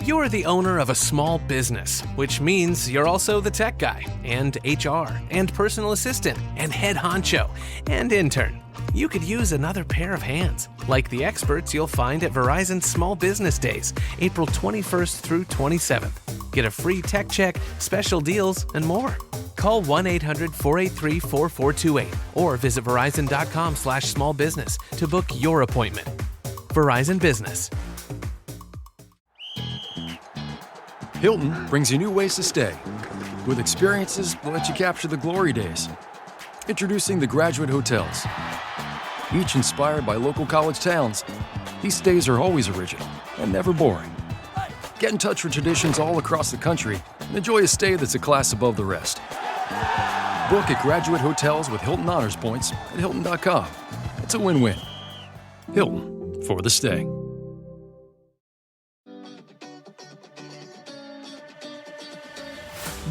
You're the owner of a small business, which means you're also the tech guy, and HR, and personal assistant, and head honcho, and intern. You could use another pair of hands, like the experts you'll find at Verizon's Small Business Days, April 21st through 27th. Get a free tech check, special deals, and more. Call 1-800-483-4428 or visit verizon.com/smallbusiness to book your appointment. Verizon Business. Hilton brings you new ways to stay, with experiences that let you capture the glory days. Introducing the Graduate Hotels. Each inspired by local college towns, these stays are always original and never boring. Get in touch with traditions all across the country and enjoy a stay that's a class above the rest. Book at Graduate Hotels with Hilton Honors Points at Hilton.com. It's a win-win. Hilton, for the stay.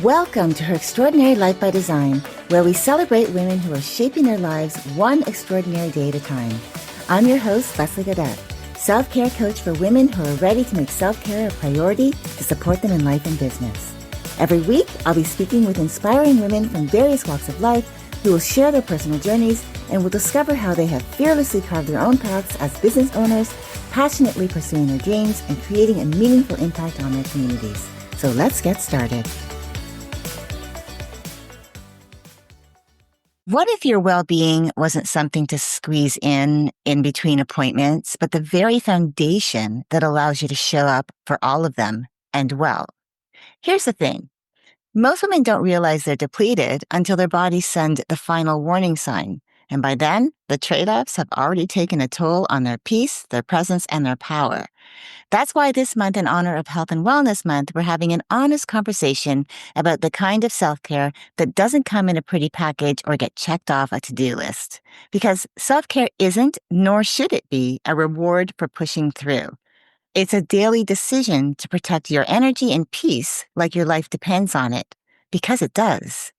Welcome to Her Extraordinary Life by Design, where we celebrate women who are shaping their lives one extraordinary day at a time. I'm your host, Leslie Gaudet, self-care coach for women who are ready to make self-care a priority to support them in life and business. Every week, I'll be speaking with inspiring women from various walks of life who will share their personal journeys and will discover how they have fearlessly carved their own paths as business owners, passionately pursuing their dreams and creating a meaningful impact on their communities. So let's get started. What if your well-being wasn't something to squeeze in between appointments, but the very foundation that allows you to show up for all of them and well? Here's the thing. Most women don't realize they're depleted until their bodies send the final warning sign. And by then, the trade-offs have already taken a toll on their peace, their presence, and their power. That's why this month, in honor of Health and Wellness Month, we're having an honest conversation about the kind of self-care that doesn't come in a pretty package or get checked off a to-do list. Because self-care isn't, nor should it be, a reward for pushing through. It's a daily decision to protect your energy and peace like your life depends on it, because it does.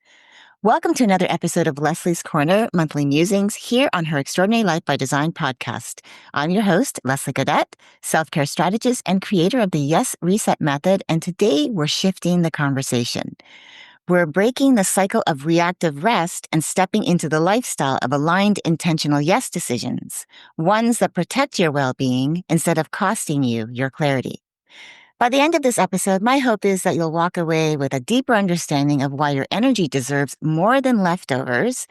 Welcome to another episode of Leslie's Corner Monthly Musings here on Her Extraordinary Life by Design podcast. I'm your host, Leslie Gaudet, self-care strategist and creator of the Yes Reset Method, and today we're shifting the conversation. We're breaking the cycle of reactive rest and stepping into the lifestyle of aligned, intentional yes decisions, ones that protect your well-being instead of costing you your clarity. By the end of this episode, my hope is that you'll walk away with a deeper understanding of why your energy deserves more than leftovers,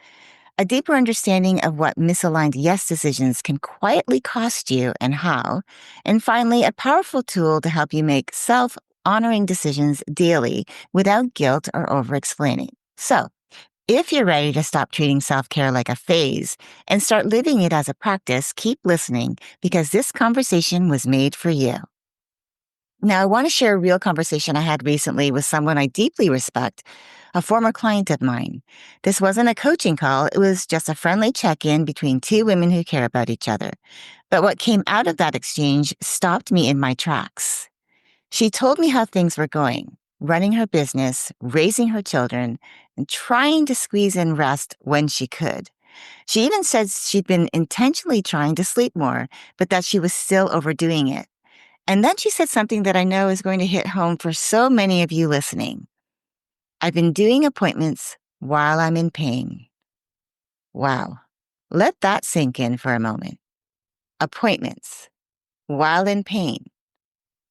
a deeper understanding of what misaligned yes decisions can quietly cost you and how, and finally, a powerful tool to help you make self-honoring decisions daily without guilt or over-explaining. So, if you're ready to stop treating self-care like a phase and start living it as a practice, keep listening because this conversation was made for you. Now, I want to share a real conversation I had recently with someone I deeply respect, a former client of mine. This wasn't a coaching call. It was just a friendly check-in between two women who care about each other. But what came out of that exchange stopped me in my tracks. She told me how things were going, running her business, raising her children, and trying to squeeze in rest when she could. She even said she'd been intentionally trying to sleep more, but that she was still overdoing it. And then she said something that I know is going to hit home for so many of you listening. I've been doing appointments while I'm in pain. Wow. Let that sink in for a moment. Appointments while in pain.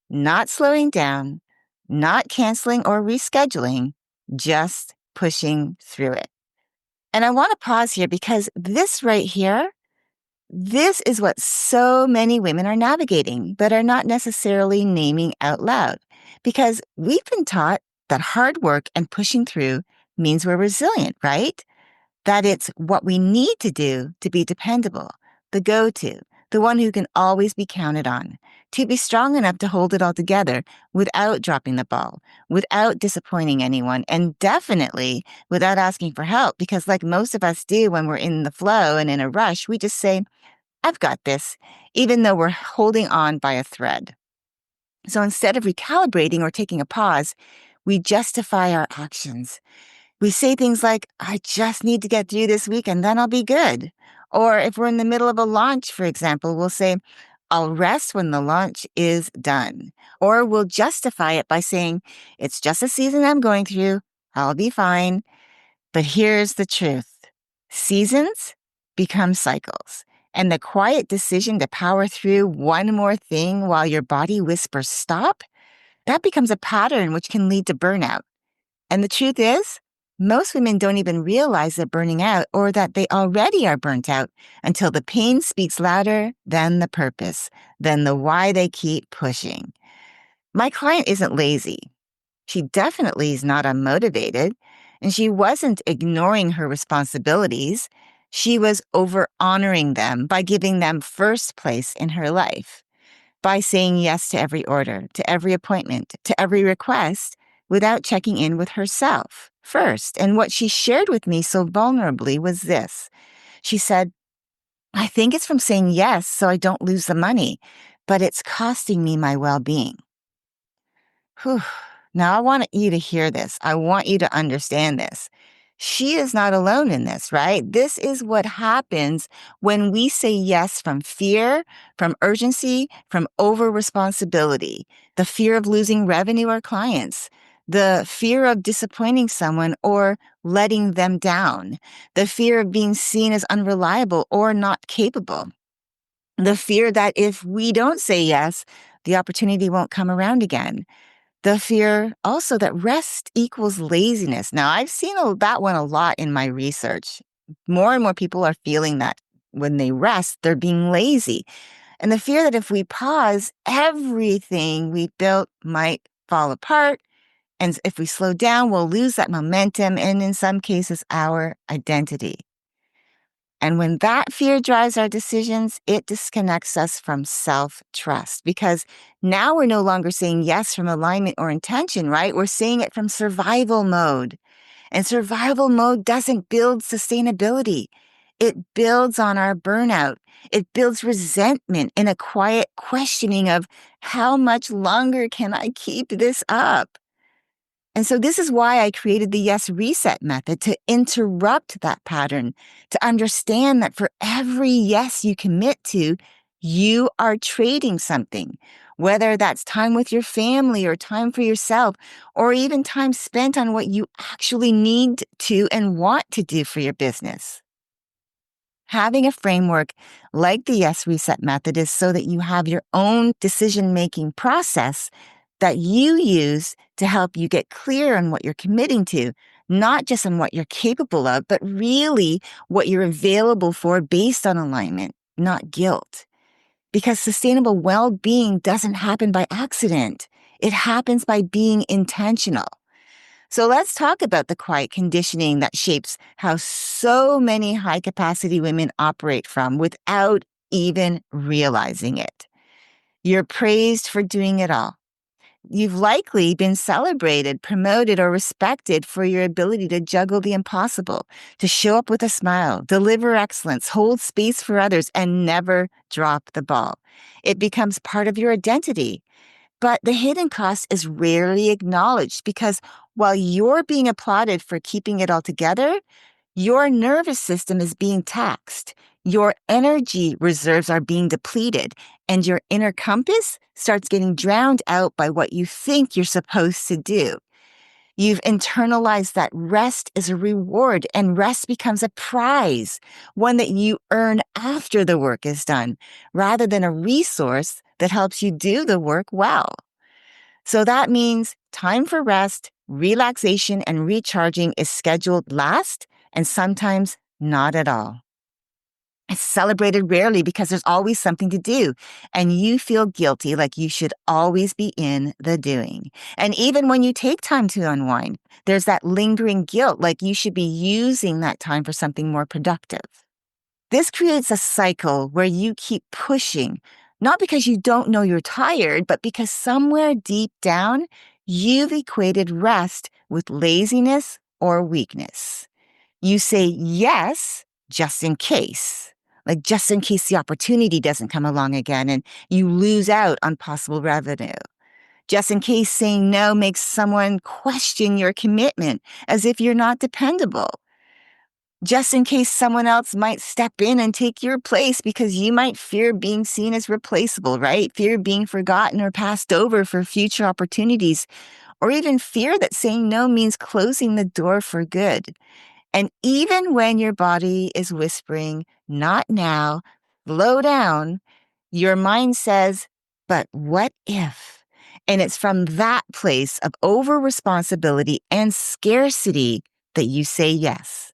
Not slowing down, not canceling or rescheduling, just pushing through it. And I want to pause here because this right here, this is what so many women are navigating, but are not necessarily naming out loud, because we've been taught that hard work and pushing through means we're resilient, right? That it's what we need to do to be dependable, the go-to, the one who can always be counted on, to be strong enough to hold it all together without dropping the ball, without disappointing anyone, and definitely without asking for help, because like most of us do when we're in the flow and in a rush, we just say, I've got this, even though we're holding on by a thread. So instead of recalibrating or taking a pause, we justify our actions. We say things like, I just need to get through this week and then I'll be good. Or if we're in the middle of a launch, for example, we'll say, I'll rest when the launch is done. Or we'll justify it by saying, it's just a season I'm going through. I'll be fine. But here's the truth. Seasons become cycles. And the quiet decision to power through one more thing while your body whispers stop, that becomes a pattern which can lead to burnout. And the truth is, most women don't even realize they're burning out or that they already are burnt out until the pain speaks louder than the purpose, than the why they keep pushing. My client isn't lazy. She definitely is not unmotivated, and she wasn't ignoring her responsibilities. She was over-honoring them by giving them first place in her life, by saying yes to every order, to every appointment, to every request, without checking in with herself first. And what she shared with me so vulnerably was this. She said, I think it's from saying yes so I don't lose the money, but it's costing me my well-being. Whew. Now, I want you to hear this. I want you to understand this. She is not alone in this, right? This is what happens when we say yes from fear, from urgency, from over-responsibility, the fear of losing revenue or clients, the fear of disappointing someone or letting them down, the fear of being seen as unreliable or not capable, the fear that if we don't say yes, the opportunity won't come around again. The fear also that rest equals laziness. Now, I've seen that one a lot in my research. More and more people are feeling that when they rest, they're being lazy. And the fear that if we pause, everything we built might fall apart. And if we slow down, we'll lose that momentum and in some cases, our identity. And when that fear drives our decisions, it disconnects us from self-trust because now we're no longer saying yes from alignment or intention, right? We're saying it from survival mode. And survival mode doesn't build sustainability. It builds on our burnout. It builds resentment and a quiet questioning of how much longer can I keep this up? And so this is why I created the Yes Reset method to interrupt that pattern, to understand that for every yes you commit to, you are trading something, whether that's time with your family or time for yourself, or even time spent on what you actually need to and want to do for your business. Having a framework like the Yes Reset method is so that you have your own decision-making process that you use to help you get clear on what you're committing to, not just on what you're capable of, but really what you're available for based on alignment, not guilt. Because sustainable well-being doesn't happen by accident. It happens by being intentional. So let's talk about the quiet conditioning that shapes how so many high-capacity women operate from without even realizing it. You're praised for doing it all. You've likely been celebrated, promoted, or respected for your ability to juggle the impossible, to show up with a smile, deliver excellence, hold space for others, and never drop the ball. It becomes part of your identity. But the hidden cost is rarely acknowledged because while you're being applauded for keeping it all together, your nervous system is being taxed. Your energy reserves are being depleted, and your inner compass starts getting drowned out by what you think you're supposed to do. You've internalized that rest is a reward and rest becomes a prize, one that you earn after the work is done, rather than a resource that helps you do the work well. So that means time for rest, relaxation, and recharging is scheduled last and sometimes not at all. It's celebrated rarely because there's always something to do, and you feel guilty like you should always be in the doing. And even when you take time to unwind, there's that lingering guilt like you should be using that time for something more productive. This creates a cycle where you keep pushing, not because you don't know you're tired, but because somewhere deep down, you've equated rest with laziness or weakness. You say yes just in case. Like just in case the opportunity doesn't come along again and you lose out on possible revenue. Just in case saying no makes someone question your commitment as if you're not dependable. just in case someone else might step in and take your place because you might fear being seen as replaceable, right? Fear being forgotten or passed over for future opportunities, or even fear that saying no means closing the door for good. And even when your body is whispering, not now, slow down, your mind says, but what if? And it's from that place of over responsibility and scarcity that you say yes,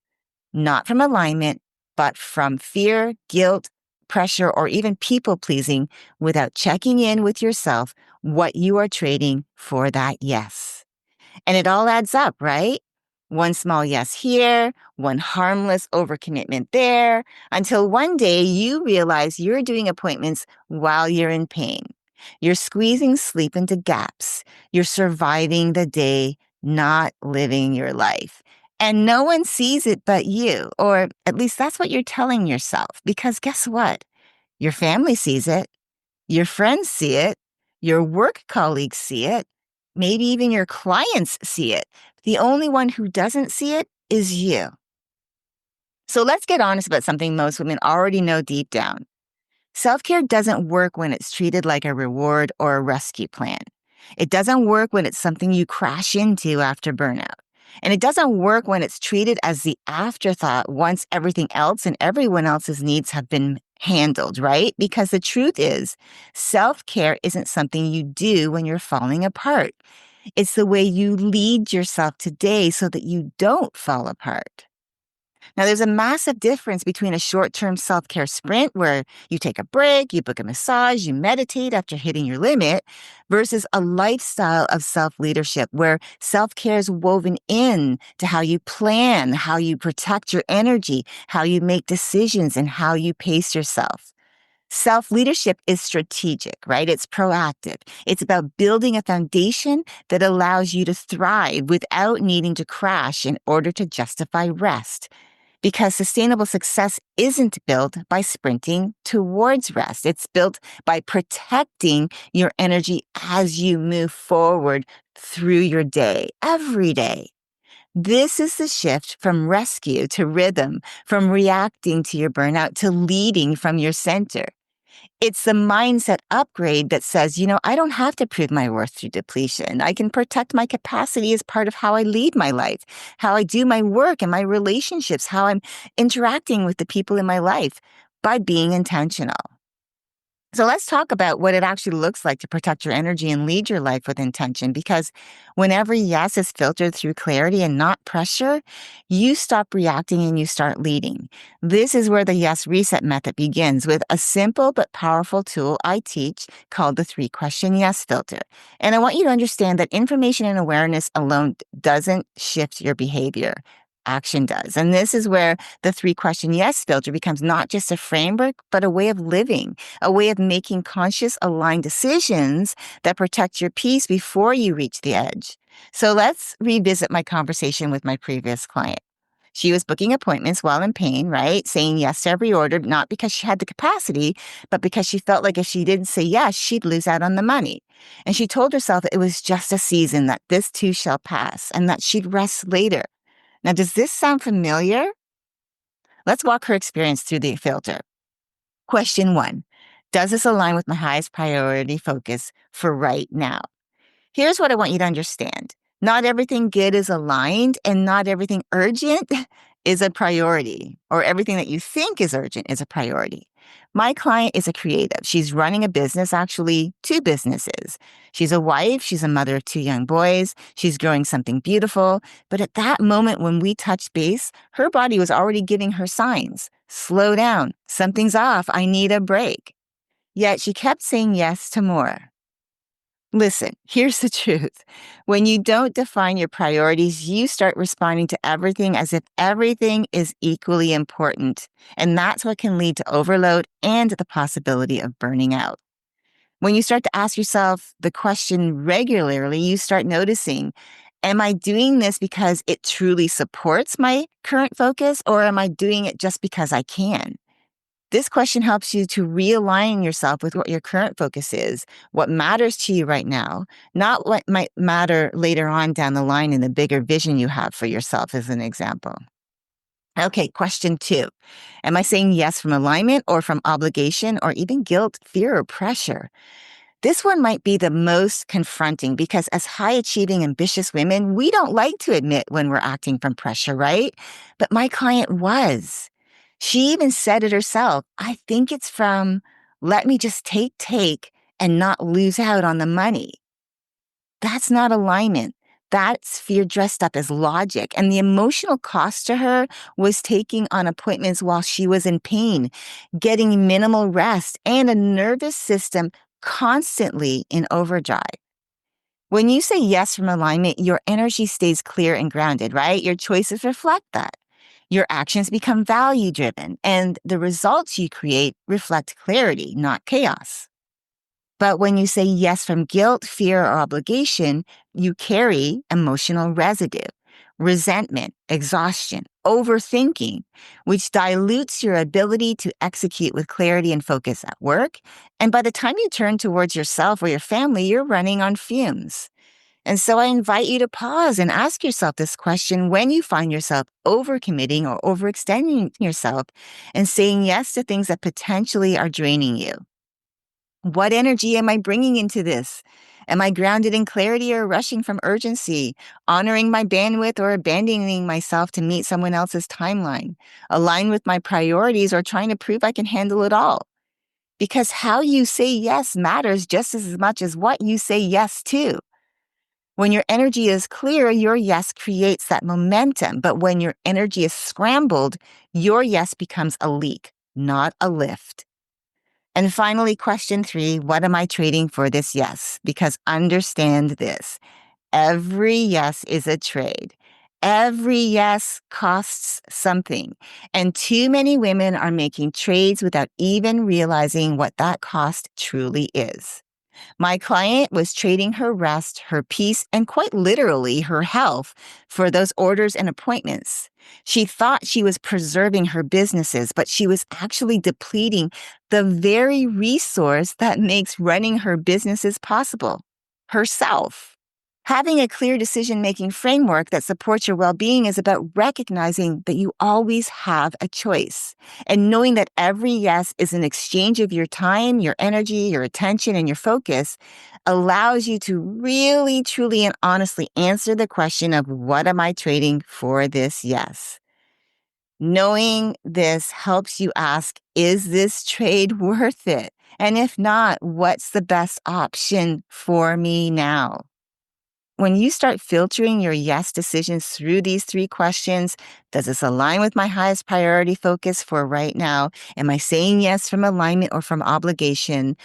not from alignment, but from fear, guilt, pressure, or even people pleasing without checking in with yourself what you are trading for that yes. And it all adds up, right? One small yes here, one harmless overcommitment there, until one day you realize you're doing appointments while you're in pain. You're squeezing sleep into gaps. You're surviving the day, not living your life. And no one sees it but you, or at least that's what you're telling yourself. Because guess what? Your family sees it. Your friends see it. Your work colleagues see it. Maybe even your clients see it. The only one who doesn't see it is you. So let's get honest about something most women already know deep down. Self-care doesn't work when it's treated like a reward or a rescue plan. It doesn't work when it's something you crash into after burnout. And it doesn't work when it's treated as the afterthought once everything else and everyone else's needs have been handled, right? Because the truth is, self-care isn't something you do when you're falling apart. It's the way you lead yourself today so that you don't fall apart. Now, there's a massive difference between a short-term self-care sprint where you take a break, you book a massage, you meditate after hitting your limit, versus a lifestyle of self-leadership where self-care is woven in to how you plan, how you protect your energy, how you make decisions, and how you pace yourself. Self-leadership is strategic, right? It's proactive. It's about building a foundation that allows you to thrive without needing to crash in order to justify rest. Because sustainable success isn't built by sprinting towards rest. It's built by protecting your energy as you move forward through your day, every day. This is the shift from rescue to rhythm, from reacting to your burnout to leading from your center. It's the mindset upgrade that says, I don't have to prove my worth through depletion. I can protect my capacity as part of how I lead my life, how I do my work and my relationships, how I'm interacting with the people in my life by being intentional. So let's talk about what it actually looks like to protect your energy and lead your life with intention, because when every yes is filtered through clarity and not pressure, you stop reacting and you start leading. This is where the yes reset method begins with a simple but powerful tool I teach called the 3-question yes filter. And I want you to understand that information and awareness alone doesn't shift your behavior. Action does. And this is where the 3-question yes filter becomes not just a framework, but a way of living, a way of making conscious, aligned decisions that protect your peace before you reach the edge. So let's revisit my conversation with my previous client. She was booking appointments while in pain, right? Saying yes to every order, not because she had the capacity, but because she felt like if she didn't say yes, she'd lose out on the money. And she told herself it was just a season, that this too shall pass, and that she'd rest later. Now, does this sound familiar? Let's walk her experience through the filter. Question 1. Does this align with my highest priority focus for right now? Here's what I want you to understand. Not everything good is aligned, and not everything urgent is a priority, or everything that you think is urgent is a priority. My client is a creative. She's running a business, actually 2 businesses. She's a wife. She's a mother of 2 young boys. She's growing something beautiful. But at that moment when we touched base, her body was already giving her signs. Slow down. Something's off. I need a break. Yet she kept saying yes to more. Listen, here's the truth. When you don't define your priorities, you start responding to everything as if everything is equally important. And that's what can lead to overload and the possibility of burning out. When you start to ask yourself the question regularly, you start noticing, am I doing this because it truly supports my current focus, or am I doing it just because I can? This question helps you to realign yourself with what your current focus is, what matters to you right now, not what might matter later on down the line in the bigger vision you have for yourself, as an example. Okay, question 2. Am I saying yes from alignment or from obligation or even guilt, fear, or pressure? This one might be the most confronting because as high achieving, ambitious women, we don't like to admit when we're acting from pressure, right? But my client was. She even said it herself. I think it's from let me just take, and not lose out on the money. That's not alignment. That's fear dressed up as logic. And the emotional cost to her was taking on appointments while she was in pain, getting minimal rest, and a nervous system constantly in overdrive. When you say yes from alignment, your energy stays clear and grounded, right? Your choices reflect that. Your actions become value driven, and the results you create reflect clarity, not chaos. But when you say yes from guilt, fear, or obligation, you carry emotional residue, resentment, exhaustion, overthinking, which dilutes your ability to execute with clarity and focus at work. And by the time you turn towards yourself or your family, you're running on fumes. And so I invite you to pause and ask yourself this question when you find yourself overcommitting or overextending yourself and saying yes to things that potentially are draining you. What energy am I bringing into this? Am I grounded in clarity or rushing from urgency, honoring my bandwidth or abandoning myself to meet someone else's timeline, align with my priorities or trying to prove I can handle it all? Because how you say yes matters just as much as what you say yes to. When your energy is clear, your yes creates that momentum. But when your energy is scrambled, your yes becomes a leak, not a lift. And finally, question 3, what am I trading for this yes? Because understand this, every yes is a trade. Every yes costs something. And too many women are making trades without even realizing what that cost truly is. My client was trading her rest, her peace, and quite literally her health for those orders and appointments. She thought she was preserving her businesses, but she was actually depleting the very resource that makes running her businesses possible, herself. Having a clear decision-making framework that supports your well-being is about recognizing that you always have a choice and knowing that every yes is an exchange of your time, your energy, your attention, and your focus allows you to really, truly, and honestly answer the question of what am I trading for this yes? Knowing this helps you ask, is this trade worth it? And if not, what's the best option for me now? When you start filtering your yes decisions through these 3 questions, does this align with my highest priority focus for right now? Am I saying yes from alignment or from obligation?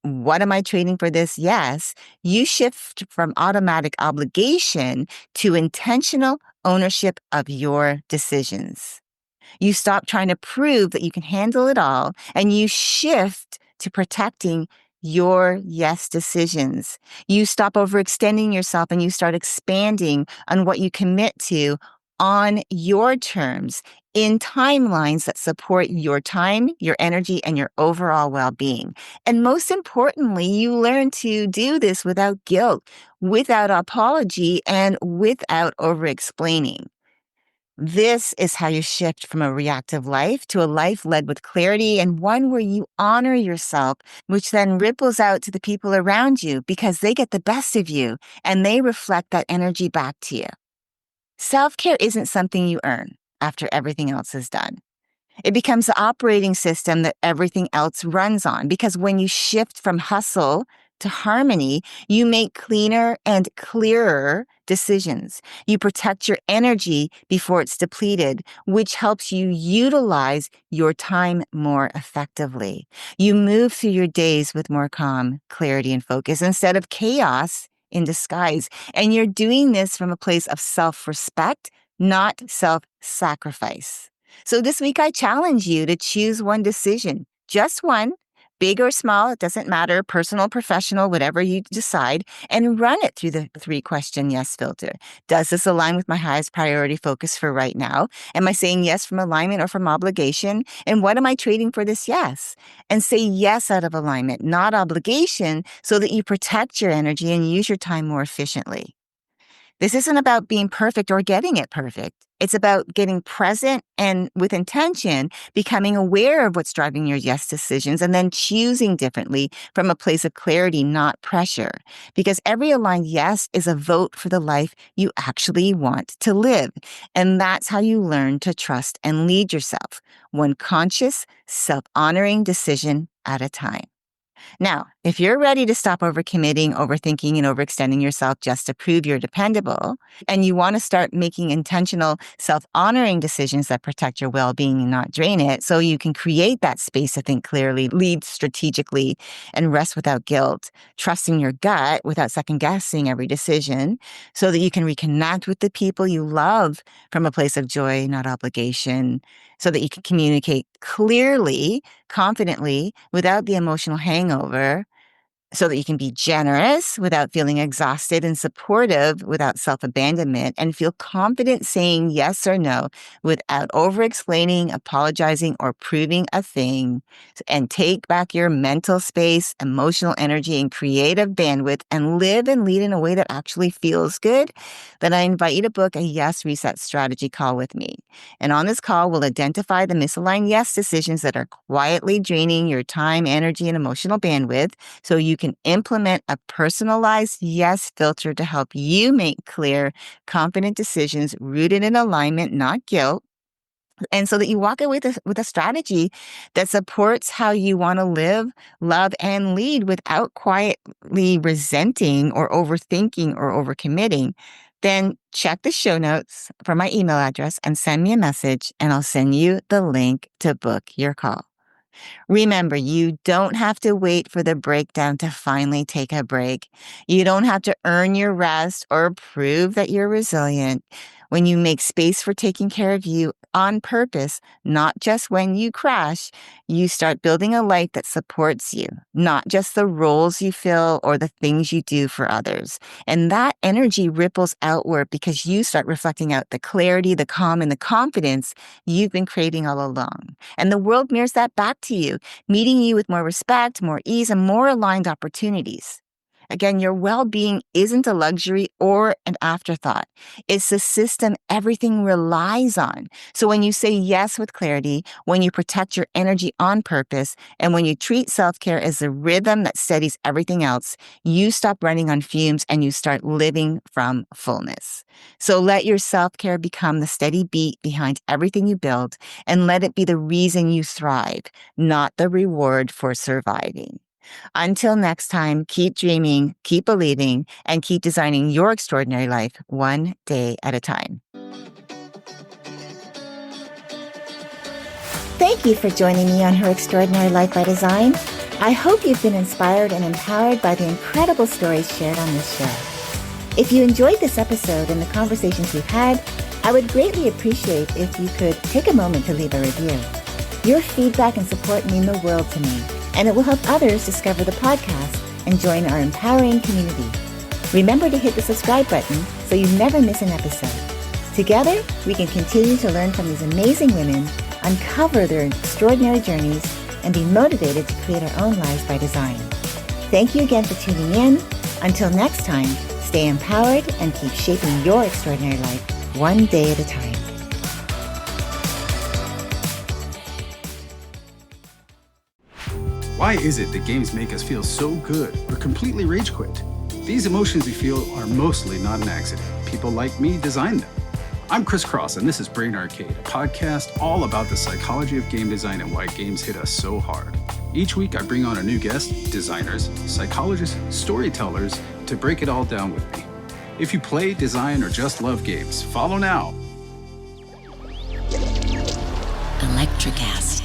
What am I trading for this yes? You shift from automatic obligation to intentional ownership of your decisions. You stop trying to prove that you can handle it all, and you shift to protecting your yes decisions. You stop overextending yourself and you start expanding on what you commit to on your terms in timelines that support your time, your energy, and your overall well-being. And most importantly, you learn to do this without guilt, without apology, and without overexplaining. This is how you shift from a reactive life to a life led with clarity and one where you honor yourself, which then ripples out to the people around you because they get the best of you and they reflect that energy back to you. Self-care isn't something you earn after everything else is done. It becomes the operating system that everything else runs on because when you shift from hustle to harmony, you make cleaner and clearer decisions. You protect your energy before it's depleted, which helps you utilize your time more effectively. You move through your days with more calm, clarity, and focus instead of chaos in disguise. And you're doing this from a place of self-respect, not self-sacrifice. So this week, I challenge you to choose one decision, just one, big or small, it doesn't matter, personal, professional, whatever you decide, and run it through the 3-question yes filter. Does this align with my highest priority focus for right now? Am I saying yes from alignment or from obligation? And what am I trading for this yes? And say yes out of alignment, not obligation, so that you protect your energy and use your time more efficiently. This isn't about being perfect or getting it perfect. It's about getting present and with intention, becoming aware of what's driving your yes decisions, and then choosing differently from a place of clarity, not pressure. Because every aligned yes is a vote for the life you actually want to live. And that's how you learn to trust and lead yourself, one conscious, self-honoring decision at a time. Now, if you're ready to stop overcommitting, overthinking, and overextending yourself just to prove you're dependable, and you want to start making intentional, self-honoring decisions that protect your well-being and not drain it, so you can create that space to think clearly, lead strategically, and rest without guilt, trusting your gut without second-guessing every decision, so that you can reconnect with the people you love from a place of joy, not obligation, so that you can communicate clearly, confidently, without the emotional hangover, so that you can be generous without feeling exhausted and supportive without self-abandonment, and feel confident saying yes or no without over-explaining, apologizing, or proving a thing, and take back your mental space, emotional energy, and creative bandwidth and live and lead in a way that actually feels good, then I invite you to book a Yes Reset Strategy call with me. And on this call, we'll identify the misaligned yes decisions that are quietly draining your time, energy, and emotional bandwidth, so you can implement a personalized yes filter to help you make clear, confident decisions rooted in alignment, not guilt. And so that you walk away with a strategy that supports how you want to live, love, and lead without quietly resenting or overthinking or overcommitting. Then check the show notes for my email address and send me a message, and I'll send you the link to book your call. Remember, you don't have to wait for the breakdown to finally take a break. You don't have to earn your rest or prove that you're resilient. When you make space for taking care of you on purpose, not just when you crash, you start building a life that supports you, not just the roles you fill or the things you do for others. And that energy ripples outward because you start reflecting out the clarity, the calm, and the confidence you've been craving all along. And the world mirrors that back to you, meeting you with more respect, more ease, and more aligned opportunities. Again, your well-being isn't a luxury or an afterthought. It's the system everything relies on. So when you say yes with clarity, when you protect your energy on purpose, and when you treat self-care as the rhythm that steadies everything else, you stop running on fumes and you start living from fullness. So let your self-care become the steady beat behind everything you build, and let it be the reason you thrive, not the reward for surviving. Until next time, keep dreaming, keep believing, and keep designing your extraordinary life one day at a time. Thank you for joining me on Her Extraordinary Life by Design. I hope you've been inspired and empowered by the incredible stories shared on this show. If you enjoyed this episode and the conversations we've had, I would greatly appreciate if you could take a moment to leave a review. Your feedback and support mean the world to me, and it will help others discover the podcast and join our empowering community. Remember to hit the subscribe button so you never miss an episode. Together, we can continue to learn from these amazing women, uncover their extraordinary journeys, and be motivated to create our own lives by design. Thank you again for tuning in. Until next time, stay empowered and keep shaping your extraordinary life one day at a time. Why is it that games make us feel so good or completely rage quit? These emotions we feel are mostly not an accident. People like me designed them. I'm Chris Cross, and this is Brain Arcade, a podcast all about the psychology of game design and why games hit us so hard. Each week, I bring on a new guest, designers, psychologists, storytellers, to break it all down with me. If you play, design, or just love games, follow now. Electricast.